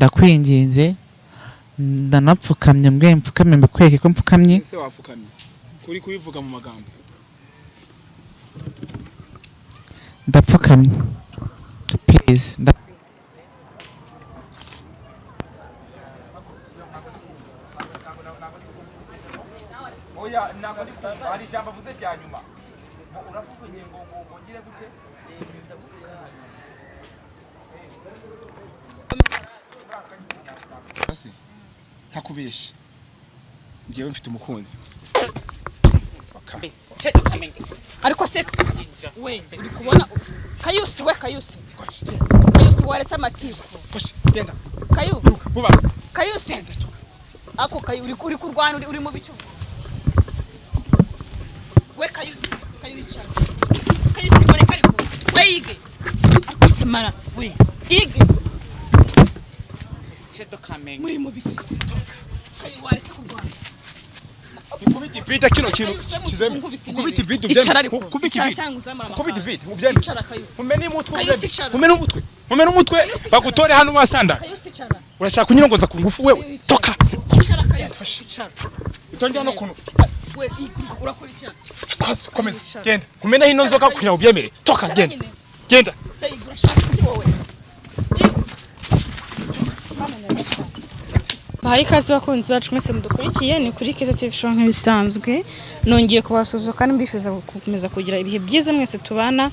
ndakwinginze ndanapfukamye mbwe mpfukamye mbikwereke ko mpfukamye. Ese wafukamye kuri kubivuga mu magambo? Ndapfukamye please. Oya nako ari jambo vuze cya nyuma urafufunye ngo ngire gute basi ntakubeshe ngiye mfite umukunzi ariko se we uri kubona Kayusi waretse amatiku genda buba Kayusi ako uri kurwana uri mu bicu we Kayusi mureka ariko we yige ariko semana we yige Sedo Kamenge muri mu bicu waretse kurwana kubita vita kino kintu kizeme kubita vita ubyene kubita vita ubyene umene umutwe bagutore hano wasanda urashaka kunyirongoza ku ngufu wewe toka itonja no kuno we urakora iki komeza genda kumena hino nzoka kugira ubyemere toka genda Bahaye ikaze bakunzi bacu mwese mudukurikiye ni kuri Keza TV show nk'ibisanzwe nongeye kubasuhuza kandi mbifuza gukomeza kugira ibihe byiza mwese tubana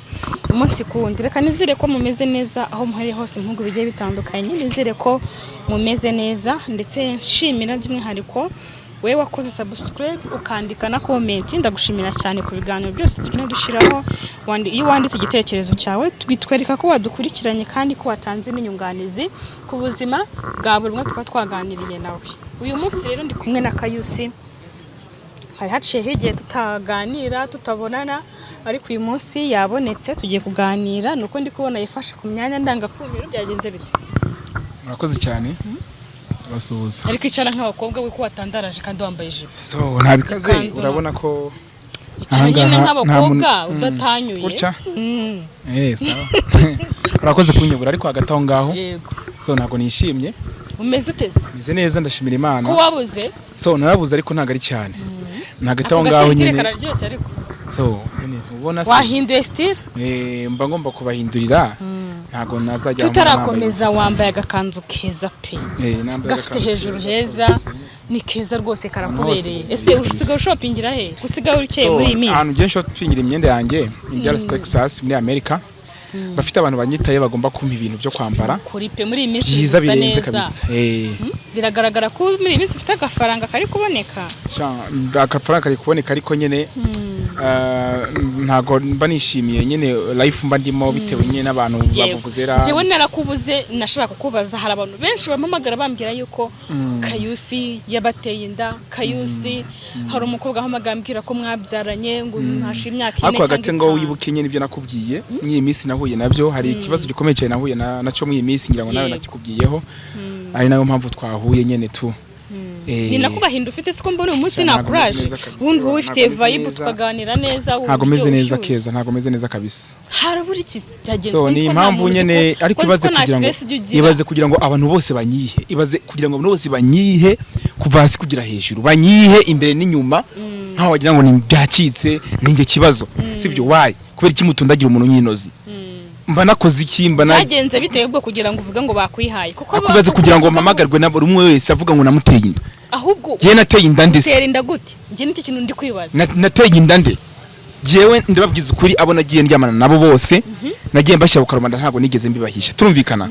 umunsi ku wundi. Reka nizere ko mumeze neza aho muhari hose mu bihugu bigiye bitandukanye, nizere ko mumeze neza ndetse nshimira by'umwihariko wewe wakoze subscribe ukandika na comment. Ndagushimira cyane ku biganiro byose tugenda dushiraho, iyo wanditse igitekerezo cyawe bitwereka ko wadukurikiranye kandi ko watanze n'inyunganizi ku buzima bwa buri umwe twaganiriye nawe. Uyu munsi rero ndi kumwe na Kayusi, hari haciye higiye tutaganira tutabonana, ariko uyu munsi yabonetse tugiye kuganira. Nuko ndi kubona yifashe ku myanya ndangakumiro, byagenze bite? murakoze cyane basuhuza. Ariko icara nk'abakobwa we ko watandaraje kandi wambaye ijipo. So ntabikaze urabona ko icyanyine nk'abakobwa udatanyuye. Sawa. Urakoze kunyebura ariko hagati aho ngaho. Yego. So ntago nishimye. Umeze uteze? Mize neza ndashimira Imana. Ko wabuze? So narabuze ariko ntago ari cyane. Hagati aho ngaho nyine. Kararyoshye ariko. So nyine ubona se. Wahinduye style? Mba ngomba kubahindurira. Ntago nazajya tutarakomeza wambaye agakanzu keza pe. Gafite hejuru heza. Ni keza rwose karakubereye. Ese usigaye shoppingira he? Usigaye ukeye muri iyi minsi? Ahantu ngiye shoppingira imyenda yanjye in Dallas Texas muri America. Bafite abantu banyitaye bagomba kumpa ibintu byo kwambara. Kuri pe muri iyi minsi byiza birenze kabisa. Biragaragara ko muri iyi minsi ufite agafaranga kari kuboneka. Agafaranga kari kuboneka ariko nyene ntago mba nishimiye nyene life mba ndimo bitewe nyene n'abantu bavuvuzera. Jewe narakubuze nashaka kukubaza, hari abantu benshi bamamagara bambwira yuko Kayusi yabateye inda, Kayusi hari umukobwa ahamagambira ko mwabyaranye ngo ntashi imyaka 4 cyangwa. Ako hagati ngo wibuke nyene ibyo nakubwiye n'iyi minsi nahuye nabyo, hari ikibazo gikomeye cyane nahuye naco muri iyi minsi ngira ngo nawe nakikubwiyeho, ari nayo mpamvu twahuye nyene tu. Ni nakubahinda ufite siko mbone umunsi na courage wundi wowe ufite vibe tukaganira neza. Ntago meze neza Keza, ntago meze neza kabisa. Harabura ikizi byagenze. So ni impamvu nyene ariko ibaze kugira ngo abantu bose banyihe, ibaze kugira ngo abantu bose banyihe kuva hasi kugira hejuru, banyihe imbere n'inyuma nkaho wagira ngo ni byacitse ninge kibazo. Sibyo why kubera iki mutundagira umuntu nyinozi? Mba nakoze iki zagenze biteye ubwo kugira ngo uvuga ngo bakwihaye kuko akubaze kugira ngo mamagarwe na buri umwe wese avuga ngo namuteye inda. Ahubwo je nateye inda ndese. Tera inda gute? Je niki kintu ndi kwibaza. Nateye inda nde? Jewe ndababwiza ukuri abo nagiye ndyamana nabo bose nagiye mbashya Rwanda ntago nigeze mbibahisha. Turumvikana.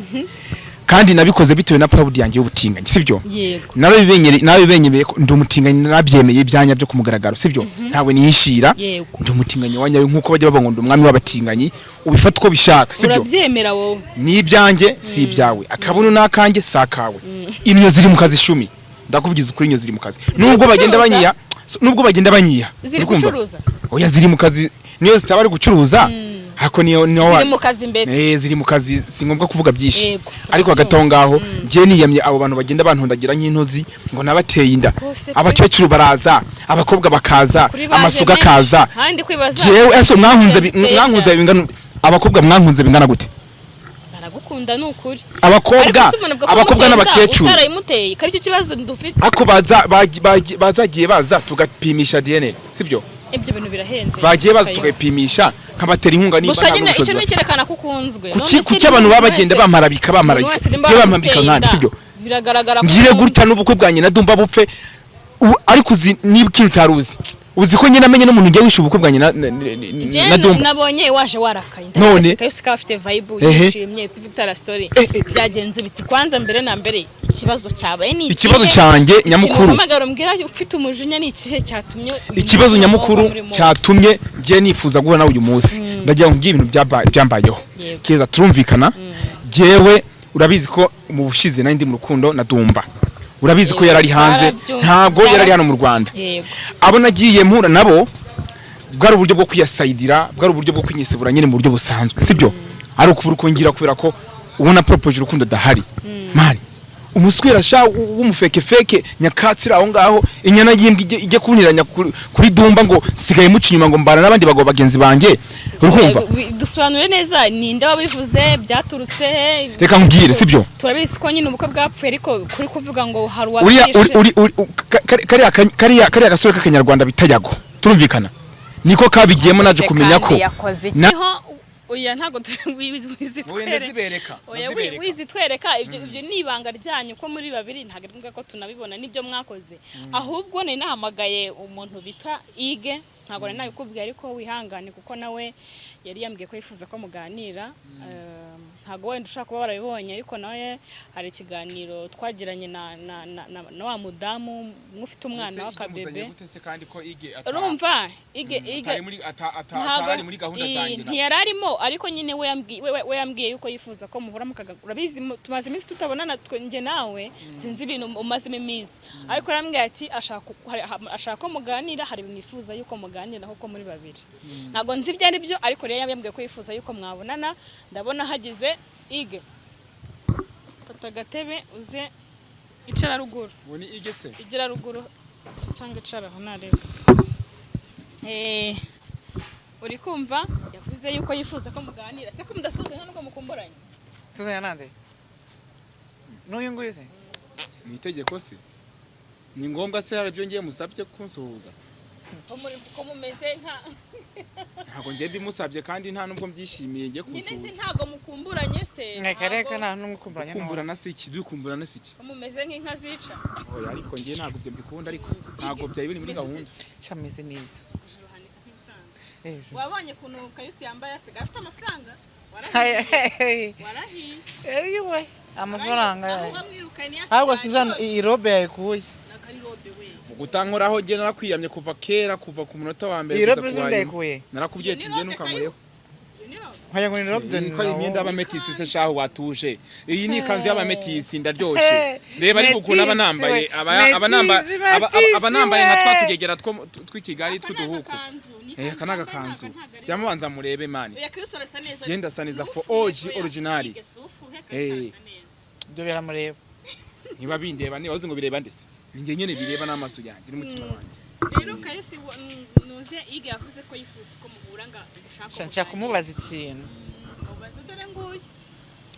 Kandi nabikoze bitewe na proud yanjye y'ubutinganyi sibyo? Yego. Nawe benyemeye ndi umutinganyi nabyemeye byanya byo kumugaragaro sibyo? Ntawe niyishira. Ndi umutinganyi wanyawe nkuko bajya bava ngo ndi umwami w'abatinganyi ubifata uko bishaka sibyo? Urabyemera wowe. Ni ibyanjye si ibyawe. Akabuno nakanjye sakawe. Imyo ziri mu kazi 10. Ndakuvugiza ukuri inyo ziri mu kazi. Nubwo bagenda banyiha. Ziri gucuruza. Oya ziri mu kazi niyo zitabari gucuruza. Hako niyo ziri mu kazi mbese. Ziri mu kazi singombwa kuvuga byinshi. Ariko hagati aho ngaho ngiye niyamye abo bantu bagenda bantondagira nk'intozi ngo nabateye inda. Abakecuru baraza, abakobwa bakaza, amasuga kaza. Jewe eso mwankunze bingana abakobwa mwankunze bingana gute? ndamukunda n'ukuri abakobwa n'abakecuru utarayimuteye kari cyo kibazo dufite ako bazagiye baza tugapimisha DNA sibyo ibyo bintu birahenze bagiye baza tugapimisha nkabatera inkunga niba gusa nyine icyo nicyerekana ko ukunzwe kuki abantu babagenda bamarabika bamambika nkandi sibyo biragaragara ko ngire gutya n'ubukwe bwa nyina Dumba bupfe ariko niba ikintu utaruzi uzi ko nyina amenye n'umuntu ngiye wisha ubukwe bwa nyina na Dumba nabonye waje warakaye none kayusi afite vibe yishimye tuvitara story byagenze biti kwanza mbere na mbere ikibazo cyabaye ni ikibazo cyanjye nyamukuru amagaro mbwira ufite umujinya ni ikihe cyatumye ikibazo nyamukuru cyatumye ngiye nifuza guhura nawe uyu munsi ndagira ngo ngiye ibintu byambayeho keza turumvikana jewe urabizi ko mu bushize nari ndi mu rukundo na Dumba urabizi ko yarari hanze ntago yarari hano mu Rwanda abo nagiye mpura nabo bwari uburyo bwo kwiyasayidira bwari uburyo bwo kwinyesebura nyine mu buryo busanzwe sibyo ari ukubura kongira kubera ko ubona propose urukundo dahari mani umuswera sha w'umufeke nyakatsira aho ngaho inyana yimbwe ijye kuniranya kuri Dumba ngo sigaye mucinyuma ngo mbana nabandi bago bagenzi banjye urumva dusobanure neza ninde wabivuze byaturutse reka nkubwire sibyo turabizi ko nyine ubukwe bwapfuye ariko kuri kuvuga ngo hari kariya gasore k'akanyarwanda bitayago turumvikana niko kabigiyemo naje kumenya ko oya ntago wizitwereka ibyo nibanga ryanyu ko muri babiri ntago ari ko tunabibona nibyo mwakoze ahubwo nari nahamagaye umuntu bita Ige ntago nari nabikubwiye ariko wihangane kuko nawe yari yambwiye ko yifuza ko muganira ntago wenda ushaka kuba barabibonye ariko nawe hari ikiganiro twagiranye na wa mudamu mwufite umwana w'akabebe urumva Ige atari muri gahunda zanjye ntiyararimo ariko nyine we yambwiye yuko yifuza ko muhura urabizi tumaze iminsi tutabonana nge nawe sinzi ibintu umazemo iminsi ariko yarambwiye ati ashaka ko muganira hari ibintu yifuza yuko muganira kuko muri babiri ntago nzi ibyo ari byo ariko rero yambwiye ko yifuza yuko mwabonana ndabona hagize Ige fata gatebe uze icara ruguru uboni Ige se igira ruguru cyangwa icara aho nareba uri kumva yavuze yuko yifuza ko muganira se ko mudasuzana nuko mukumburanye tuzanya nande n'uyu nguyu se ni itegeko se ni ngombwa se hari byo ngiye musabye kunsuhuza ko mumeze nka ntago ngiye bimusabye kandi nta nubwo mbyishimiye ngiye kunsuhuza nyine ntago mukumburanye se nkareka nta n'umukumburanye kumburana siki dukumburana siki mumeze nk'inka zica oya ariko ngiye ntago byo mbikunda ariko ntago byari biri muri gahunda cyameze neza wabonye kuntu Kayusi yambaye asiga afite amafaranga warahiye yewe amafaranga ahubwo sinzana irobe yayikuye gutankoraho je narakwiyamye kuva kera kuva ku munota wa mbere irobe zindayikuye narakubwiye tugiye nukamureho nkaya ngo irobe ko imyenda y'abametisi se shaho watuje iyi ni kanzu y'abametisi ndaryoshe reba ari gukuna abanambaye abanambaye nka twatugegera tw'ikigali tw'uduhuku kanaga kanzu yamubanza murebe mani genda saniza for OG original byo biramureba niba bindeba niba uzi ngo bireba ndese ninge nyene bireba n'amaso yanjye n'umutima wanjye rero Kayusi nuze Ige yavuze ko yifuza ko muhura nga gushaka nshaka kumubaza ikintu mubaza dore nguye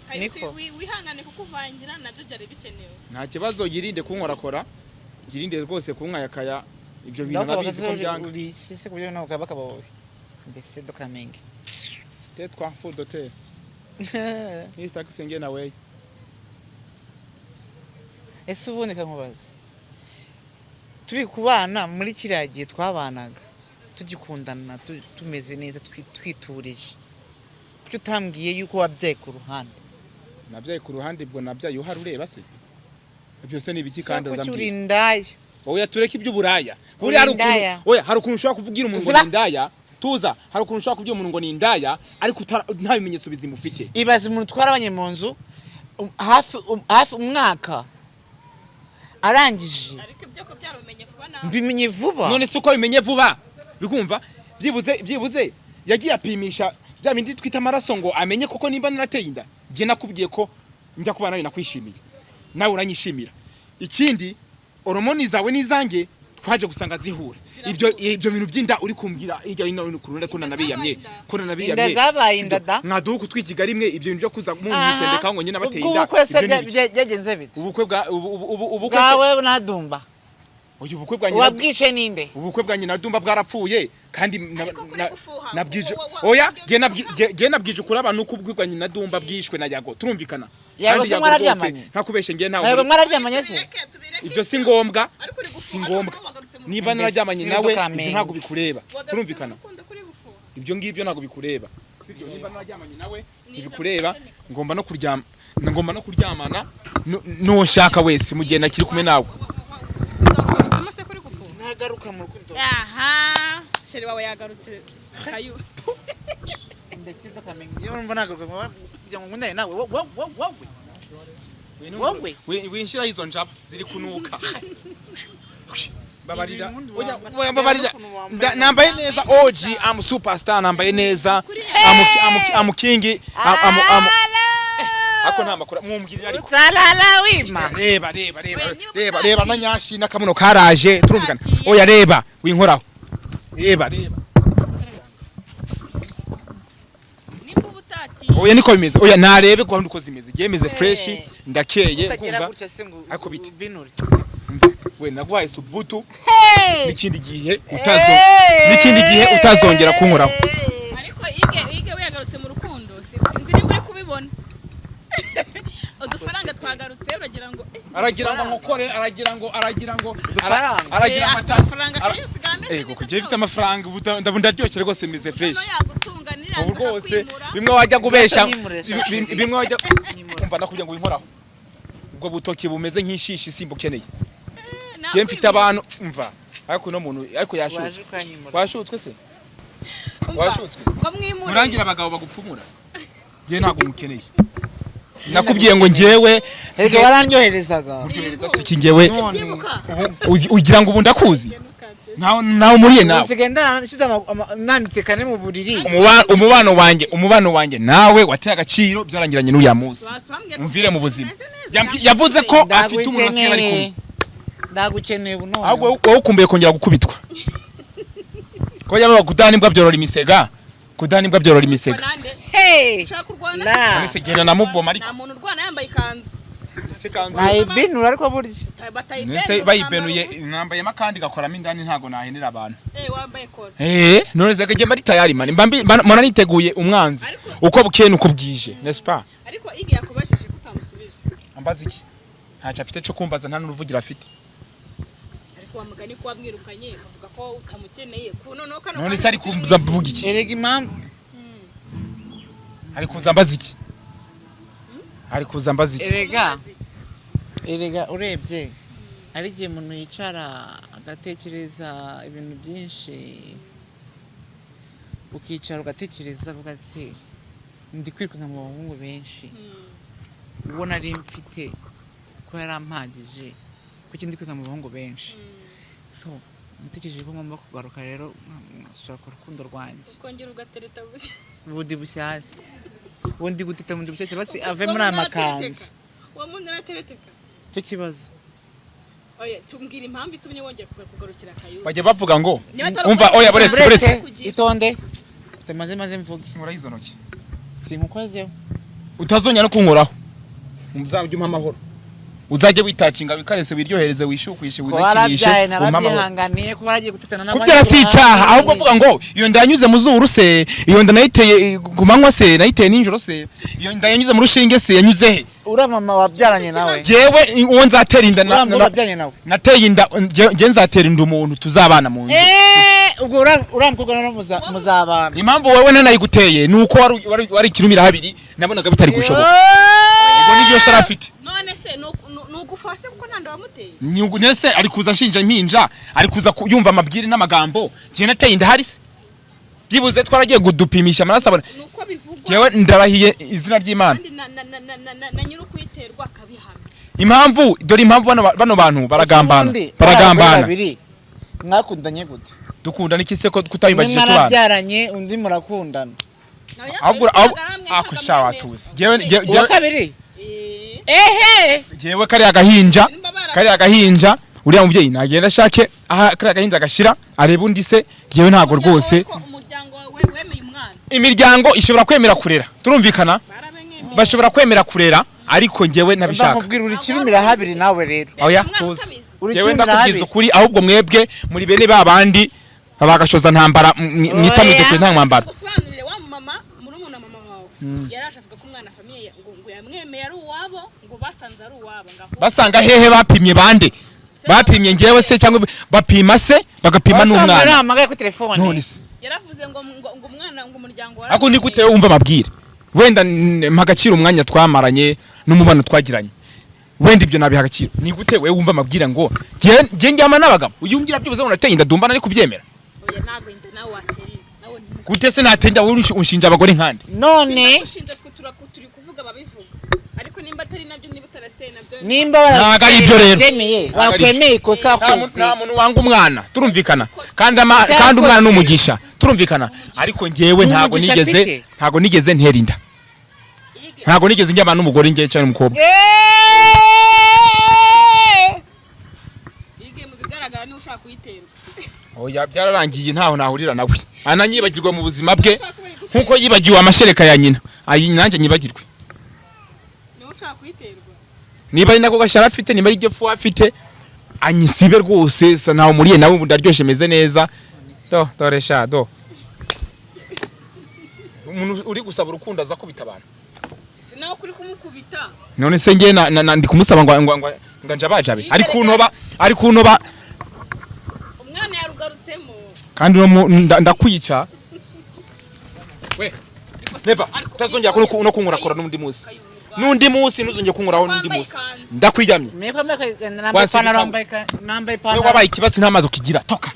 Kayusi wihangane kukuvangira nabyo byari bikenewe nta kibazo yirinde kunkorakora yirinde rwose kunkayakaya ibyo bintu nabizi ko byanga urishise kubyo naho kabakabawe mbese dokamenge tetwa food hotel ni stakisenge nawe ese uboneka nkubaza turi kubana muri kiriya gihe twabanaga tugikundana tumeze neza twiturije kuko utambwiye yuko wabyaye ku ruhande nabyaye ku ruhande bwo nabyaye uhari ureba se byose ni ibiki kandi azambye indaya oya tureke ibyo buraya buri hari ukuntu oya hari ukuntu ushaka kuvugira umuntu ngo indaya tuza hari ukuntu ushaka kuvugira umuntu ngo ni indaya ariko nta bimenyetso bizimufite ibaze umuntu twarabanye mu nzu hafi umwaka arangije ariko ibyo ko byarumenye vuba nawe mbimenye vuba none se uko bimenye vuba bikumva byibuze yagiye apimisha bya bindi twita amaraso ngo amenye koko nimba narateye inda nge nakubwiye ko njya kubana nawe nakwishimiye nawe uranyishimira ikindi hormone zawe nizange twaje gusanga zihura ibyo bintu by'inda uri kumbwira hirya hino kurunda ko nanabiyamye inda zabaye indada mwaduhu kutwikiga rimwe ibyo bintu byo kuza mu mitendeka ngo nyine abateye inda ubukwe se byagenze bite ubukwe bwawe nadumba uyu ubukwe bwa wabwishe ninde ubukwe bwa nyina ndumba bwarapfuye kandi nabwije oya je nabwije kuri abantu uko ubwirwa nyina ndumba bwishwe na yago turumvikana kandi yago mwararyamanye ntakubeshe ngiye ntawe nawe mwararyamanye se ibyo si ngombwa niba nararyamanye nawe ibyo ntago bikureba turumvikana ibyo ngibyo ntago bikureba sibyo niba nararyamanye nawe ntibikureba ngomba no kuryamana no nshaka wese mu gihe nakiri kumwe nawe nagaruka mu rukundo aha sheri wawe yagarutse kayu mbese ndakamenya iyo mva nagaruka kugira ngo ngundane nawe wowe winshira izo njaba ziri kunuka babarira oya babarira nambaye neza OG am superstar nambaye neza am king ako nta makuru mwumgirira ariko salala wima reba na nyashi nakamuno karaje turumvikana oya reba winkoraho reba nimba ubutati oya niko bimeze oya narebe ko nduko zimeze gemeze fresh ndakeye kumva ako biti we nagwaye subutu n'ikindi gihe utazongera kunkoraho ariko ige yagarutse mu rukundo sinzi nimba uri kubibona udufaranga twagarutse uragira ngo nkokore aragira ngo amafaranga kayusigame ego kuje mfite amafaranga ndaryoshye rwose mize fresh yagutunganira ubu rwose bimwe wajya gubesha bimwe wajya kumva nakubye ngo winkoraho ubwo butoki bumeze nk'ishishi simbukeneye je mfite abantu umva ariko no muntu ariko yashutse washutswe se washutswe murangira abagabo bagupfumura je ntago umukeneye nakubwiye ngo ngewe ege warandyoherezaga uryohereza se ngewe ugira ngo ubu ndakuzi nawe muriye nawe sigenda nshize nanditse kane mu buriri umubano wanjye nawe wateye agaciro byarangiranye n'uya munsi umvire mu buzima yavuze ko afite umuntu asigaye ari kumwe ndagukeneye buno ahubwo wowe ukumbuye kongera gukubitwa ko yaba kudanimbwa byorora imisega na segera na muboma ariko nta muntu urwana yambaye ikanzu nayibinura ariko burya nese bayibenuye nambayemo kandi gakoramo indani ntago nahenera abantu wambaye kora none zagege mari tayari mani mbona niteguye umwanzi uko bukeye nuko bwije n'est-ce pas ariko ige yakubashije kutamusubije ambaza iki ntacyo afite cyo kumbaza nta n'uruvugira afite ariko wamugani ko wamwirukanye avuga ko utamukeneye none se ari kumbuza mvuga iki erega impamvu ari kuza mbaza iki erega urebye ari gihe umuntu yicara agatekereza ibintu byinshi ukicara ugatekereza ugatse ndi kwirukanka mu bahungu benshi ubona ari mfite ko yarampagije kuki ndi kwirukanka mu bahungu benshi so natekereje ko ngomba kugaruka rero nkasura ku rukundo rwanjye kongera ugatereta bundi bushyashya ubundi gutita mu bushyashya basi ave muri aya makanzu uwo muntu aratereteka cyo kibazo oya tumbwira impamvu itumye wongera kugarukira Kayuzi bajya bavuga ngo umva oya buretse itonde maze mvuge murayizo ntoki sinkukozeho utazongera no kunkoraho umuzajye umpa amahoro uzajye witacinga wikarese wiryohereze wishukwishe widakirishe umamahoro ko baragiye gutitana n'abandi kubyara si icyaha ahubwo vuga ngo iyo ndanyuze mu zuru se iyo ndanayiteye kumanywa se nayiteye ninjoro se iyo ndanyuze mu rushinge se yanyuze he uramama wabyaranye nawe jewe uwo nzatera inda wabyaranye nawe nateye inda je nzatera inda umuntu tuzabana mu nzu ubwo uramukobwa no muzabana impamvu wewe nanayiguteye nuko wari kirumira habiri nabonaga bitari gushoboka ubwo niryo shara afite none se nugufase kuko ntanda wamuteye nyugu nese ari kuza nshinja impinja ari kuza yumva amabwire n'amagambo je nateye inda hari se byibuze twaragiye gudupimisha amaraso abona nuko bivugwa jewe ndarahiye izina ry'Imana na nyiri kwiterwa akabihana impamvu dore impamvu bano bantu baragambana mwakundanye gute dukunda niki se ko kutayibajije tubana mwarabyaranye undi murakundana ahubwo ako shawa tuzi jewe kabiri jewe kari agahinja uriya mubyeyi nagenda ashake aha kariya gahinda gashira areba undi se jewe ntago rwose umuryango wemeye umwana imiryango ishobora kwemera kurera turumvikana bashobora kwemera kurera ariko njyewe nabishaka bakubwira uri kirumira habiri nawe rero oya tuzi jewe ndakubwiza ukuri ahubwo mwebwe muri bene babandi babagashoza ntambara mwita mwidete nta mwambara gusobanurire wa mama murumuna mama wawe yarasha avuga ko umwana famiye ngo yamwemeye ari uwabo ngo basanze ari uwabo ngaho basanga hehe bapimye bande bapimye njyewe se cyangwa bapima se bagapima n'umwana baramagaye ku telefone none se yaravuze ngo umwana ngo umuryango wara ako ni gute wumva amabwire wenda mpagacira umwanya twamaranye n'umubano twagiranye wenda ibyo nabiha agaciro ni gute we wumva amabwira ngo je njyama n'abagabo uyumvira byo bazabona ateye indadumbana ari kubyemera oya nago inde nawe waterira nawe ni gute se natenda wowe unshinja abagore nkande none ushinze turi kuvuga babivuga ariko nimba atari nabyo niba utarasteye nabyo nimba ntago ari ibyo rero wakwemeye ikosa nta muntu wanga umwana turumvikana kandi umwana n'umugisha turumvikana ariko njyewe ntago nigeze ntera inda ntago nigeze njyama n'umugore njye cyane umukobwa yige mu bigaragara ni ushaka kuyiterwa oya byararangiye ntaho nahurira nawe ananyibagirwa mu buzima bwe nkuko yibagiwe amashereka ya nyina ayi nanjye nyibagirwe ni ushaka kuyiterwa niba ari nako gashara afite niba ari fu afite anyisibe rwose sa naho muriye nawe ndaryoshye meze neza dore sha umuntu uri gusaba urukundo aza kubita abantu nawe kuri kumukubita none se nge ndi kumusaba ngo nganja bajabe ari kuntoba umwana yarugarutsemo kandi ndakwica we never utazongera no kunkurakora n'undi munsi ntuzongeye kunkuraho n'undi munsi ndakwiyamye wabaye ikibazo ntamaze ukigira toka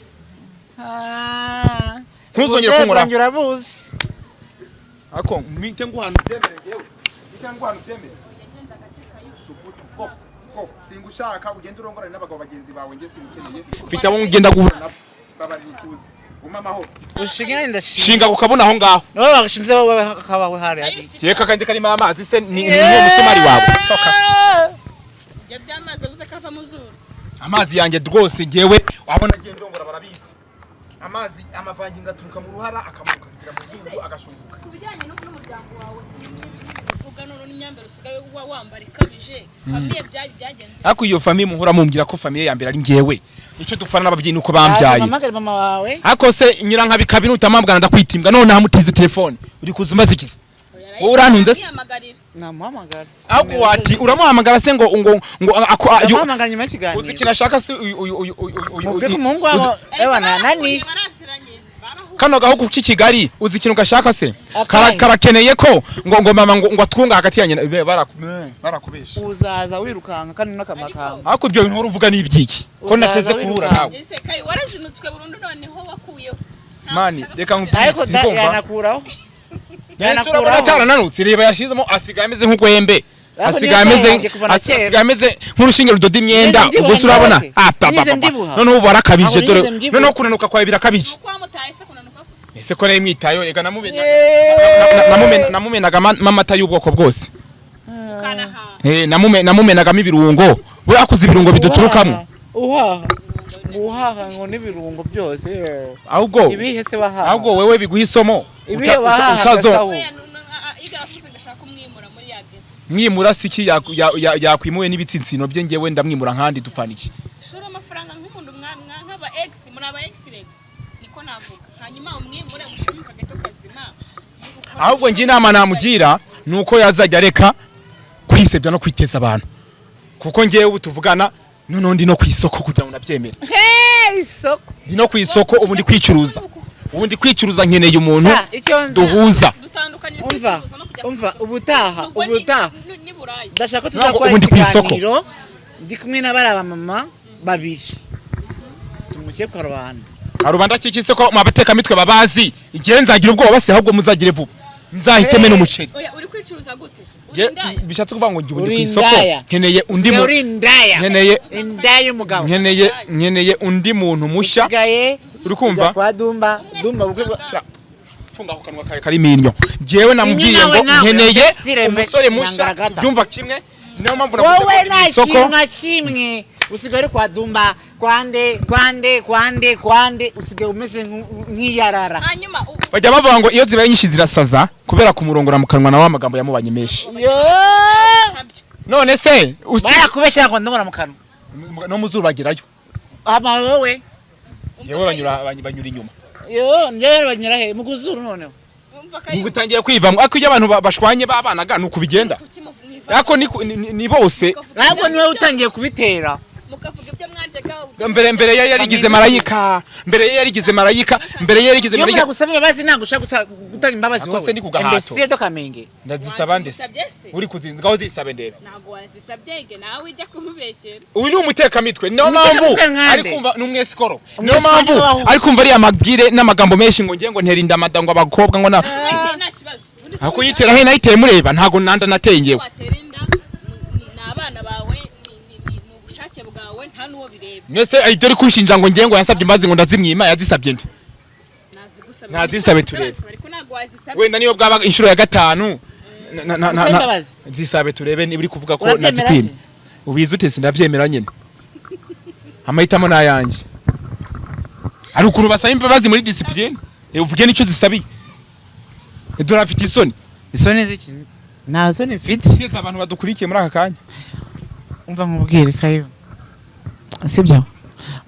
ntuzongere kunkuraho ako mite nguhana ubyemere ngewe singushaka ugenda urongorana n'abagabo bagenzi bawe nge simukeneye mfite abo ngenda guhura nabo babari tuzi umamaho shinga kukabona aho ngaho no bagashinze kabawe hari yeka kandi karimo amazi se ni umusumari wawe toka yabyamaze buze kava muzuru amazi yanjye rwose ngewe wabona agenda ndongora barabizi amazi amavanginga aturuka mu ruhara akamuka kugira mu zuru agashunguka kubijyanye n'umuryango wawe uvuga none n'imyambaro usigaye wambara ikabije famiye byagenze ariko iyo famiye muhora mumbwira ko famiye ya mbere ari ngewe icyo dufana n'ababyeyi nuko bambyaye mama wawe ariko se nyirankabi nutamambwana ndakwitimbwa none hamutize telefone uri kuza ikizi wowe urantunze se namuhamagara ahubwo wati uramuhamagara se ngo amuhamagara nyuma y'ikiganiro uzi ikintu ashaka se umuhungu wabo nani kano gahugu k'Ikigali uzi ikintu gashaka se karakeneye ko ngo mama ngo atwunga hagati yanyu barakubesha uzaza wirukanka kandi n'akamakanga ariko ibyo bintu uruvuga n'ibyiki ko nateze kuhura nawe ese kai warazinutswe burundu noneho wakuyeho mani reka ariko yanakuraho yanakuraho atarananutse reba yashizemo asigaye ameze nk'ugwembe asigaye ameze nk'urushinge rudoda imyenda ubwo se urabona noneho ubu barakabije dore noneho kunanuka kwawe birakabije ese ko nayo mwitayo reka namumenaga amata y'ubwoko bwose namumenagamo ibirungo we akuze ibirungo biduturukamo uhaha ngo n'ibirungo byose ahubwo ibihe se wahaha ahubwo wewe biguha isomo utazo mwimura siki yakwimuye n'ibitsinsino bye ngewe ndamwimura nkandi dupfana iki shora amafaranga nk'umuntu nk'aba ex muri aba ex rega niko navuga hanyuma umwimure mushimuka gato kazima ahubwo ngi inama namugira nuko yazajya areka kwisebya no kwiteza abantu kuko ngewe ubu tuvugana none ndi no kwisoko kugira ngo nabyemere isoko ndi no kwisoko ubu ndi kwicuruza ubundi kwicuruza nkeneye umuntu duhuza umva ubutaha ndashaka tuzakora ikiganiro ndi kumwe n'abara mama babiri tumuke kwa rubanda kikise ko mabateka mitwe babazi igihe nzagira ubwoba base ahubwo muzagire vuba nzahiteme n'umuceri uri kwicuruza gute bishatse kuvuga ngo ngibundi kwisoko nkeneye undi muntu nkeneye undi muntu mushya uri kumva kwa dumba bukwe funga ku kanwa kawe kariminyo jewe namubwiye ngo nkeneye umusore mushya byumva kimwe niyo mpamvu navuze ko isoko wowe nta kimwe usigaye kwa Dumba kwande usigaye umeze nk'iyarara. hanyuma bajya bavuga ngo iyo zibaye nyinshi zirasaza kubera kumurongora mu kanwa na wa magambo yamubanye menshi. None se barakubeshya ngo ndongora mu kanwa no muzuru bagerayo. ama wowe yewe banyura inyuma. njyewe banyura he mu kuzuru noneho ngutangiye kwivamo ako iyo abantu bashwanye babanaga nuko bigenda ako ni bose ntabwo niwe utangiye kubitera mukavuga ibyo mwaryaga mbere yarigize marayika iyo gusaba imbabazi ntabwo ushaka gutanga imbabazi wowe ni kugahato mbese do kamenge ndazisaba ndese uri kuzingaho zisabe ndebe ntabwo wazisabye nawe ujya kumubeshyera uyu ni umutekamitwe niyo mpamvu ari kumva n'umwesikoro niyo mpamvu ari kumva ari amabwire n'amagambo menshi ngo ngiye ngo nterinda amadango abakobwa ngo na nta kibazo ako yitera he nayiteye mureba ntago nanda natengewe abana bawe ni ubushake bwawe nta nuwo bireba mwese ahita uri kunshinja ngo ngiye ngo yansabye imbazi ngo ndazimwima yazisabye ndi nazisabe turebe wenda niyo bwaba inshuro ya 5 zisabe turebe niba uri kuvuga ko nazikwima ubizi ute sindavyemera nyene amahitamo nayanjye ari ukuntu basaba imbabazi muri discipline uvuge nicyo zisabiye dore afite isoni ziki nazo ni mfite keza abantu badukurikiye muri aka kanya umva nkubwire kayo sibyo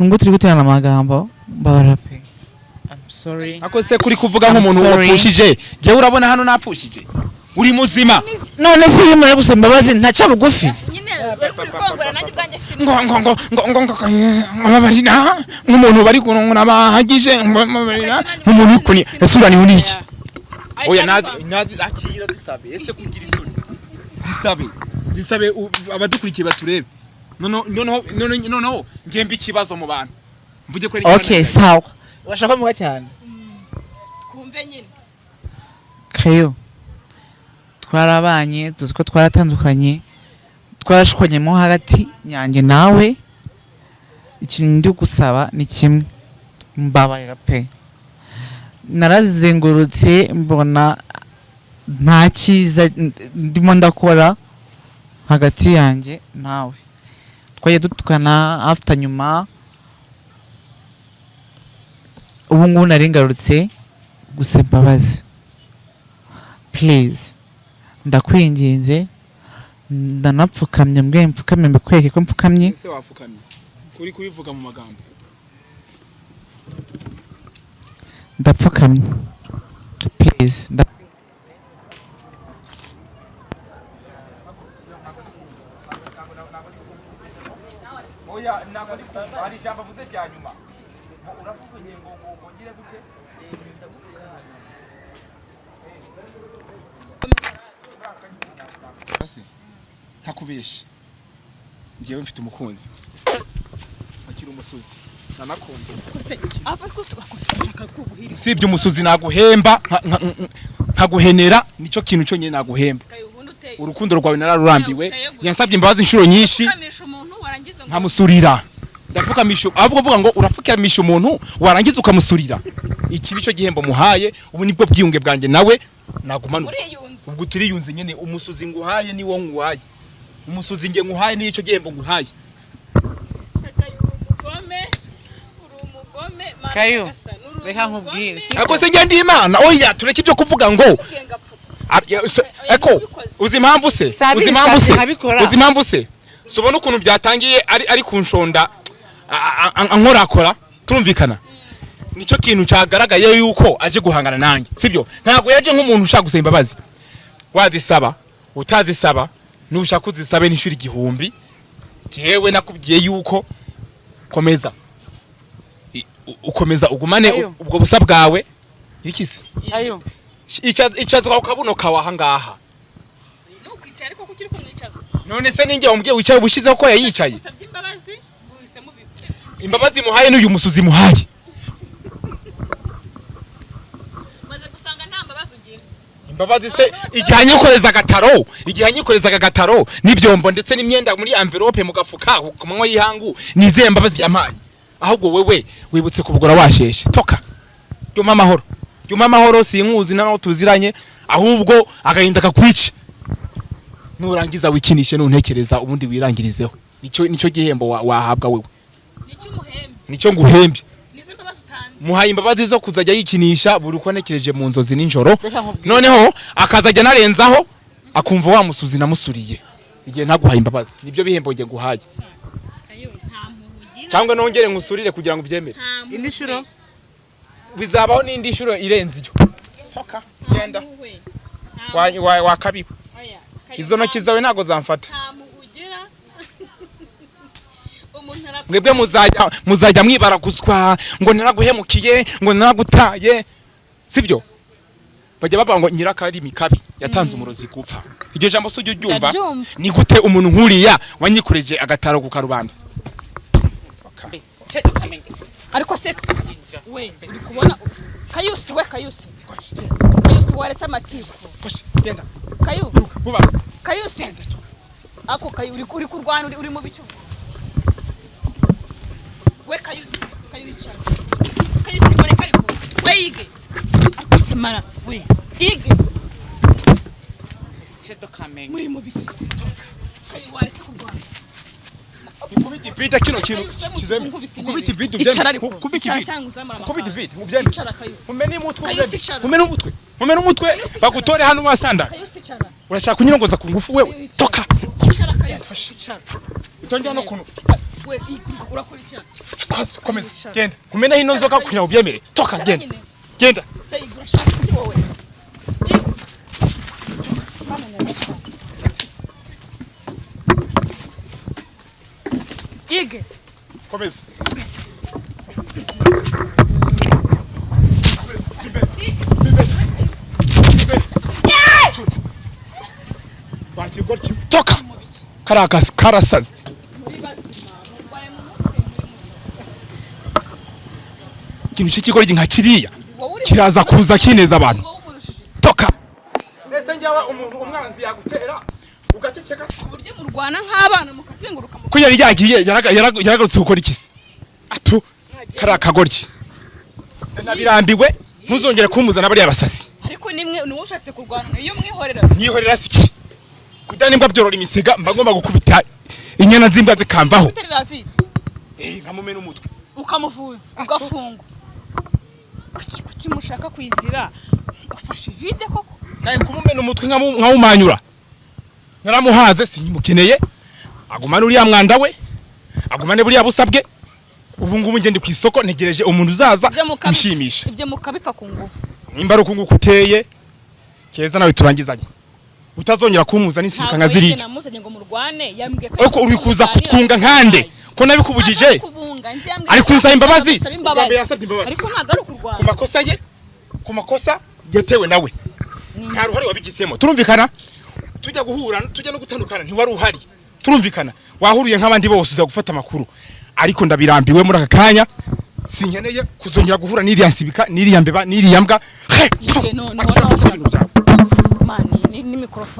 ngo turi guterana amagambo babarape I'm sorry ako se kuri kuvuga nk'umuntu wapfushije je urabona hano napfushije uri muzima none se iyo muri gusaba imbabazi ntaca bugufi nyine bari kuri kongora nanjye bwanjye babarina nk'umuntu bari kunongona bahagije babarina nk'umuntu ikuni yasurani uniki oya nazi akira zisabe ese kugira isoni zisabe abadukurikiye baturebe noneho ngembe ikibazo mu bantu mvuge ko okay sawa urashaka muga cyane twumve nyine kayo twarabanye tuzi ko twaratandukanye twarashwanyemo hagati yanjye nawe ikintu ndi gusaba ni kimwe mbabarira pe narazengurutse mbona nta cyiza ndimo ndakora hagati yanjye nawe twaye dutukana after nyuma ubu ngubu nari ngarutse gusaba imbabazi please ndakwinginze ndanapfukamye mbwe mpfukamye mbikwereke ko mpfukamye ese wafukamye kuri kubivuga mu magambo ndapfukamye please oya nako ndi kumva hari ijambo avuze rya nyuma urafufunye ngo ngire gute ntakubeshe njyewe mfite umukunzi akiri umusozi nanakunde sibyo umusozi naguhemba nkaguhenera nicyo kintu cyo nyine naguhemba urukundo rwawe nararurambiwe yansabye imbabazi inshuro nyinshi nkamusurira ndafukamisha avuga ngo urafukamisha umuntu warangiza ukamusurira iki nicyo gihembo muhaye ubu nibwo bwiyunge bwanjye nawe nagumanuka ubwo turiyunze nyene umusuzi nguhaye ni wo nguhaye umusuzi nge nguhaye ni ico gihembo nguhaye kayo reka nkubwire ako se ngende imana oya tureke ibyo kuvuga ngo eko uzi impamvu se subona ukuntu byatangiye ari kunshonda ankorakora turumvikana nico kintu cyagaragaye yuko aje guhangana nanjye sibyo ntago yaje nk'umuntu ushaka gusaba imbabazi wazisaba utazisaba nushaka kuzisabe n'ishuri 1000 jewe nakubwiye yuko komeza ukomeza ugumane ubwo busa bwawe ikisi ayo icaza ukabuno kawaha ngaha nukwicara ariko kukiri kumwicaza none se ninjye umbwiye wicaye ubushizeho ko yayicaye imbabazi muhaye n'uyu musuzi muhaye maze gusanga nta mbabazi ugira imbabazi se igihe anyikoreza agataro n'ibyombo ndetse n'imyenda muri envelope mu gafuka ku manywa y'ihangu nizeye imbabazi yampaye ahubwo wewe wibutse kubugora washeshe toka yuma amahoro sinkuzi naho tuziranye ahubwo agahinda kakwice nurangiza wikinishe nuntekereza ubundi wirangirizeho nico gihembo wahabwa wewe nicyo umuhembe nico nguhembye nizo mbabazi utanze muhaye imbabazi zo kuzajya yikinisha buri uko anekereje mu nzozi ninjoro noneho akazajya narenzaho akumva wamusuzi namusuriye igihe ntaguhaye imbabazi nibyo bihembo nge nguhaye cyangwa nongere ngusurire kugira ngo ubyemere indi shuro bizabaho n'indi shuro irenze iyo toka genda wakabiwe izo ntoki zawe ntago zamfata mwebwe muzajya mwibaraguzwa ngo naraguhemukiye ngo naragutaye sibyo bajya bavuga ngo nyirakarimi kabi yatanze umurozi gupfa iryo jambo se ujye uryumva ni gute umuntu nkuriya wanyikoreje agataro ku karubanda ariko se we uri kubona Kayusi waretse amatiku genda Kayusi ako uri kurwana uri mu bicu we Kayusi gore kariko we yige akusimara we yige sedo kamenge muri mu bicu waretse kurwana kubita vida kino kintu kizeme kubita vida ubyeme kubita vida ubyeme umene umutwe bagutore hano wasanda urashaka kunyirongoza ku ngufu wewe toka itonja no kuno we urakora cyane komeza genda kumena hino nzoka kunya ubyemere toka genda sei urashaka iki wowe Ige. Komeza. Toka. Karasazi. Kintu cy'ikigoryi nka kiriya kiraza kuza kineza abantu. Toka. Nese njyawe umuntu umwanzi yagutera ugaceceka uburyo mu Rwanda nk'abana mukazenguruka ko yari yagiye yaragarutse gukora ikisi atu kara kagoryi nabirambiwe ntuzongere kumuzana bari abasasi ariko nimwe nuwushatse kurwana iyo mwihorera siki kudanimbwa byorora imisega mba ngomba gukubita inyana nzimbwa zikamvaho nkamumena umutwe ukamuvuza ugafungwa kuki mushaka kwizira ufashe vide koko naye kumumena umutwe nkamumanyura naramuhaze sinyimukeneye agumane uriya mwanda we agumane buriya busabwe ubu ngubu ngende ku isoko ntegereje umuntu uzaza mushimisha ibyo mukabipfa ku ngufu nimba ari ukungu kuteye keza nawe turangizanye utazongera kumuza n'isirika nka ziriya namuzanye ngo murwane yambwiye ko uri kuza kutwunga nkande ko nabikubujije ari kuza imbabazi ariko ntago ari kurwana ku makosa yatewe nawe nta ruhare wabigisemo turumvikana tujya guhura tujya no gutandukana ntiwari uhari turumvikana wahuriye nk'abandi bose uza gufata amakuru ariko ndabirambiwe muri aka kanya sinkeneye kuzongera guhura n'iriya nsibika n'iriya mbeba n'iriya mbwa mani ni mikrofone